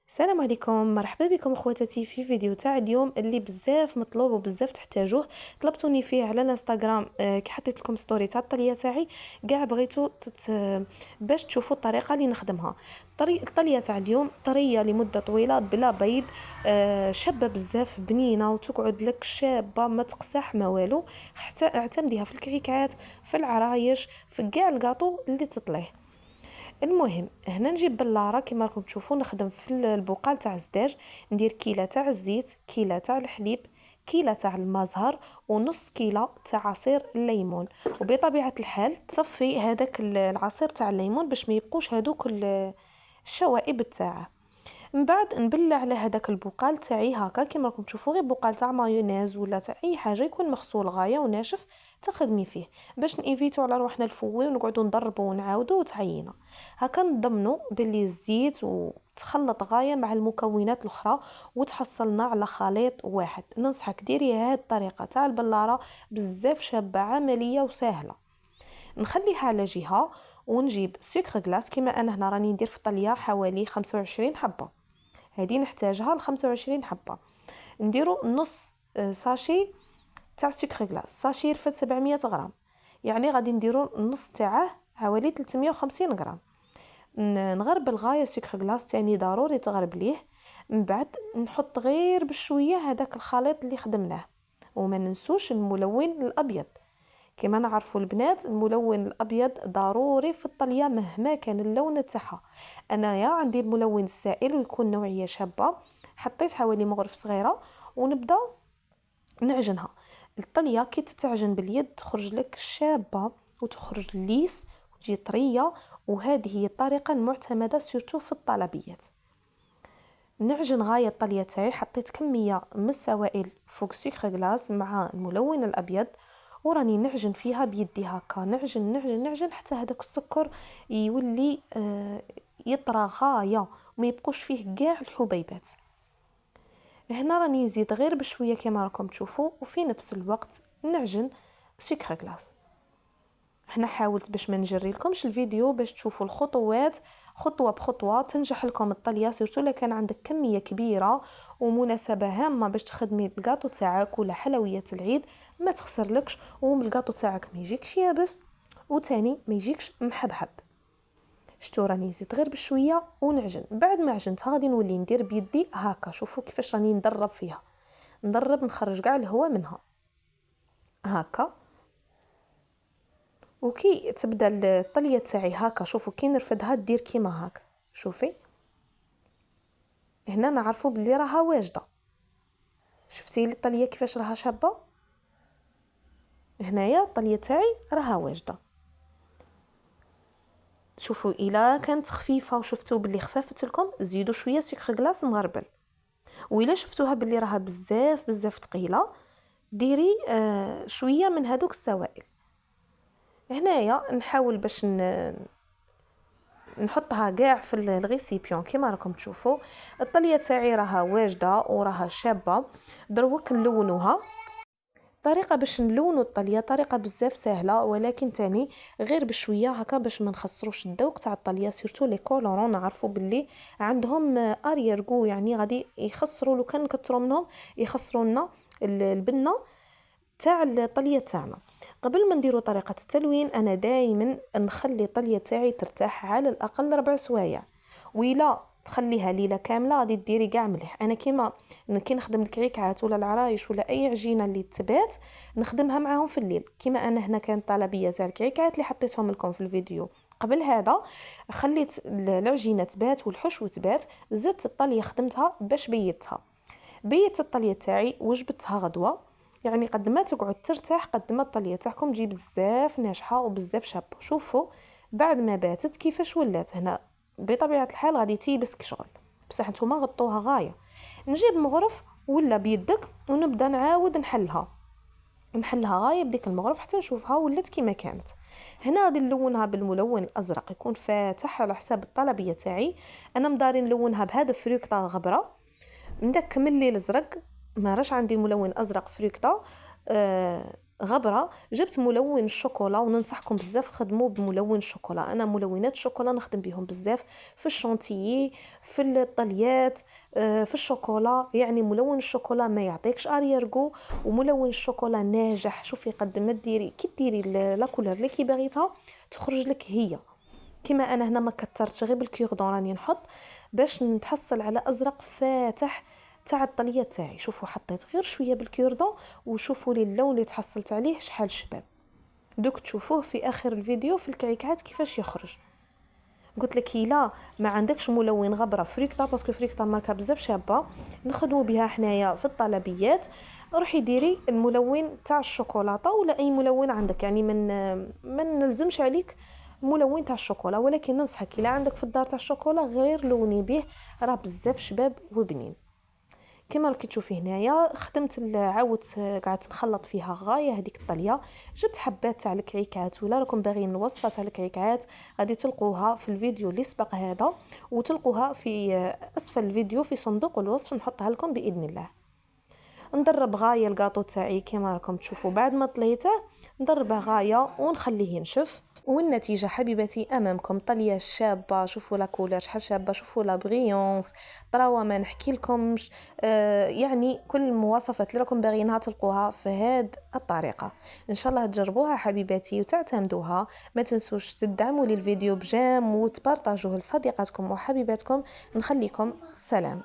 السلام عليكم، مرحبا بكم اخواتاتي في فيديو تاع اليوم اللي بزاف مطلوب وبزاف تحتاجوه. طلبتوني فيه على الانستغرام. كي حطيت لكم ستوري تاع الطليه تاعي كاع بغيتو باش تشوفوا الطريقه اللي نخدمها. الطليه تاع اليوم طريه لمده طويله بلا بيض. شابه بزاف بنينه وتقعد لك شابه ما تقسح ما والو. حتى اعتمديها في الكعكات، في العرايش، في كاع الكاطو اللي تطليه. المهم هنا نجيب بلاره كما راكم تشوفوا، نخدم في البقال تاع الزداج. ندير كيله تاع الزيت، كيله تاع الحليب، كيله تاع المزهر، ونص كيله تاع عصير الليمون. وبطبيعه الحال تصفي هذاك العصير تاع الليمون باش ما يبقوش هذوك الشوائب تاعه. من بعد نبلع على هذاك البقال تاعي هكا كما راكم تشوفوا، غير بقال تاع مايونيز ولا تاع اي حاجه يكون مغسول غايه وناشف تخدمي فيه، باش نيفيتو على روحنا الفوي ونقعدوا نضربوا ونعاودوا وتعينا. هكا نضمنوا باللي الزيت وتخلط غايه مع المكونات الاخرى وتحصلنا على خليط واحد. ننصحك ديري هذه الطريقه تاع البلاره، بزاف شابه عمليه وسهله. نخليها على جهه ونجيب سكر غلاس. كما انا هنا راني ندير في طليه حوالي 25 حبه، هذه نحتاجها ل 25 حبه. نديرو نص ساشي تاع سكر غلاس. ساشي يرفد 700 غرام، يعني غادي نديرو النص تاعه حوالي 350 غرام. نغرب الغايه سكر غلاس تاني ضروري تغرب ليه. من بعد نحط غير بشويه هذاك الخليط اللي خدمناه، وما ننسوش الملون الابيض. كما نعرفوا البنات، الملون الابيض ضروري في الطليه مهما كان اللون تاعها. انايا عندي الملون السائل ويكون نوعيه شابه. حطيت حوالي مغرف صغيره ونبدا نعجنها. الطليه كي تتعجن باليد تخرج لك شابه وتخرج ليس وتجي طريه، وهذه هي الطريقه المعتمده سورتو في الطلبيات. نعجن غايه الطليه تاعي، حطيت كميه من السوائل فوق سكر غلاس مع الملون الابيض، وراني نعجن فيها بيدي هكا، نعجن نعجن نعجن حتى هذاك السكر يولي يطرى غايه وما يبقوش فيه كاع الحبيبات. هنا راني نزيد غير بشويه كما راكم تشوفوا، وفي نفس الوقت نعجن سكر غلاس. هنا حاولت باش ما نجري لكمش الفيديو باش تشوفوا الخطوات خطوه بخطوه تنجح لكم الطليه، سورتو الا كان عندك كميه كبيره ومناسبه هامه باش تخدمي الكاطو تاعك ولا حلويات العيد، ما تخسرلكش والكاطو تاعك ما يجيكش يابس وتاني ما يجيكش محبحب. شتو راني نزيد غير بشويه ونعجن. بعد ما عجنتها غادي نولي ندير بيدي هكا، شوفوا كيفاش راني ندرب فيها، ندرب نخرج كاع الهواء منها هكا. وكي تبدا الطليه تاعي هكا، شوفوا كي نرفدها دير كيما هكا. شوفي هنا نعرفوا بلي راها واجده. شفتي لي الطليه كيفاش راها شابه؟ هنايا الطليه تاعي راها واجده. شوفوا الا كانت خفيفه وشفتوا بلي خفافت لكم زيدوا شويه سكر غلاس مغربل، وإلا شفتوها بلي راها بزاف بزاف ثقيله ديري شويه من هذوك السوائل. هنايا نحاول باش نحطها كاع في الغيسيبيون كما راكم تشوفوا. الطليه تاعي راها واجده وراها شابه. دروك نلونوها. طريقه باش نلونوا الطليه طريقه بزاف سهله، ولكن تاني غير بشويه هكا باش ما نخسروش الذوق تاع الطليه، سورتو لي كولورون نعرفوا باللي عندهم اريرغو، يعني غادي يخسروا لو كان نكثروا منهم يخسروا لنا البنه تاع الطليه تاعنا. قبل ما نديروا طريقه التلوين انا دائما نخلي الطليه تاعي ترتاح على الاقل 4 سوايع، وإلا تخليها ليله كامله غادي ديري كاع مليح. انا كيما كي نخدم الكعكات ولا العرايش ولا اي عجينه اللي تبات نخدمها معاهم في الليل. كيما انا هنا كانت طلبيه تاع الكعكات اللي حطيتهم لكم في الفيديو قبل هذا، خليت العجينه تبات والحشو تبات، زدت الطليه خدمتها باش بيت الطليه تاعي وجبتها غدوه. يعني قد ما تقعد ترتاح قد ما الطليه تاعكم تجي بزاف ناجحه وبزاف شابه. شوفوا بعد ما باتت كيفاش ولات. هنا بطبيعه الحال غادي تيبسك شغل، بصح نتوما غطوها غايه. نجيب مغرف ولا بيدك ونبدا نعاود نحلها غايه بديك المغرف حتى نشوفها ولات كيما كانت. هنا غادي نلونها بالملون الازرق يكون فاتح على حساب الطلبيه تاعي. انا مداري نلونها بهذا فريكتا غبره من داك ملي الازرق، ما راش عندي ملون ازرق فريكتا. غبره جبت ملون الشوكولا، وننصحكم بزاف خدموا بملون الشوكولا. انا ملونات الشوكولا نخدم بهم بزاف في الشونتيي، في الطليات، في الشوكولا. يعني ملون الشوكولا ما يعطيكش اريرغو، وملون الشوكولا ناجح. شوفي قد ما ديري كي ديري لا كولور اللي كي باغيتها تخرج لك هي. كما انا هنا ما كثرتش غير بالكيردون، راني نحط باش نتحصل على ازرق فاتح تاع الطليه تاعي. شوفوا حطيت غير شويه بالكيردون، وشوفوا لي اللون اللي تحصلت عليه شحال شباب. دوك تشوفوه في اخر الفيديو في الكعكات كيفاش يخرج. قلت لك الا ما عندكش ملون غبره فريكتا، باسكو فريكتا ماركه بزاف شابه نخدموا بها حنايا في الطلبيات، روحي ديري الملون تاع الشوكولاته ولا اي ملون عندك. يعني من نلزمش عليك ملون تاع الشوكولا، ولكن ننصحك الا عندك في الدار تاع الشوكولا غير لوني به، راه بزاف شباب وبنين. كما راكي تشوفي هنايا خدمت عاودت قعدت نخلط فيها غايه هذيك الطليه. جبت حبات تاع الكعكات، ولا راكم باغيين الوصفه تاع الكعكات غادي تلقوها في الفيديو اللي سبق هذا، وتلقوها في اسفل الفيديو في صندوق الوصف، نحطها لكم باذن الله. ندرب غايه الكاطو تاعي كما راكم تشوفوا بعد ما طليته ندربه غايه ونخليه ينشف. والنتيجه حبيباتي امامكم، طليه شابه. شوفوا لا كولور شحال شابه، شوفوا لا بريونس، طراوه ما نحكي لكمش. يعني كل المواصفات اللي راكم باغيينها تلقوها في هذه الطريقه. ان شاء الله تجربوها حبيباتي وتعتمدوها. ما تنسوش تدعموا لي الفيديو بجام وتبارطاجوه لصديقاتكم وحبيباتكم. نخليكم سلام.